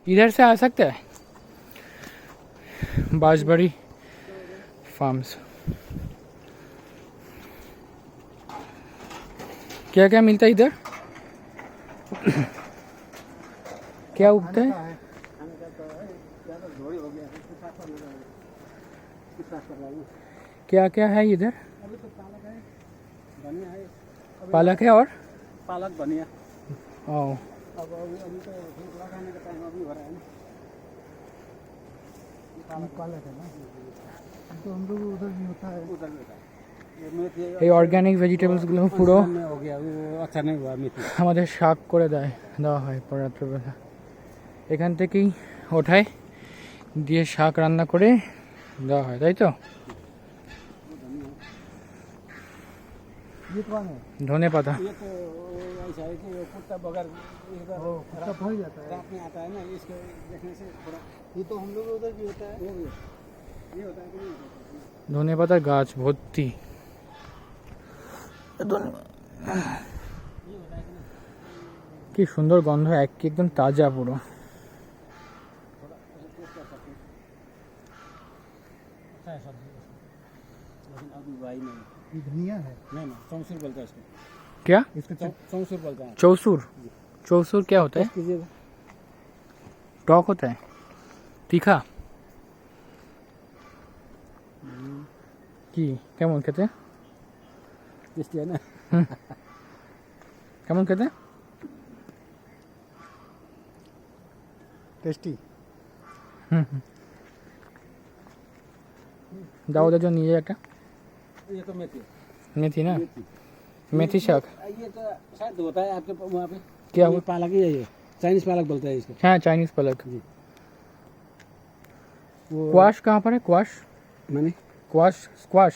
इधर से आ सकते हैं बांसबड़ी फार्म्स। क्या क्या मिलता है इधर? क्या उगता है? क्या क्या है इधर? पालक है और पालक धनिया। ओ अब अभी तो लगाने का टाइम अभी हो रहा है ना। पालक है ना, तो हम लोग उधर भी होता है, उधर भी होता है। এই অর্গানিক ভেজিটেবলসগুলো পুরো हो गया वो, अच्छा नहीं हुआ मेथी। আমাদের শাক করে দেওয়া হয় রাত্রেবেলা। এখান থেকেই ওঠায় দিয়ে শাক রান্না করে দেওয়া হয়, তাই তো? ये कौन है? ধনে পাতা। ये तो ऐसा है कि कुत्ता बगैर कुत्ता फंस जाता है, रात में आता है ना, इसको देखने से थोड़ा। ये तो हम लोग उधर भी होता है, ये होता है कि नहीं होता? ধনে পাতার গাছ ভর্তি। কি সুন্দর গন্ধ, একদম তাজা পুরো। लेकिन अभी भाई नहीं, ये धनिया है। नहीं नहीं, चौसूर बोलता है इसको। क्या? इसको चौसूर बोलता है। चौसूर? चौसूर क्या होता है? कीजिएगा। टॉक होता है, तीखा কি কেমন খেতে? टेस्टी है ना? কেমন খেতে? टेस्टी। দাও ওদের জন্য নিয়ে একটা ये तो मेथी, মেথি না, मेथी শাক। ये तो शायद होता है आपके वहाँ पे। क्या ये हुआ? पालक ही है, ये चाइनीज पालक बोलते हैं इसको। हाँ चाइनीज पालक। जी। वो क्वाश कहाँ पर है? क्वाश मैंने क्वाश स्क्वाश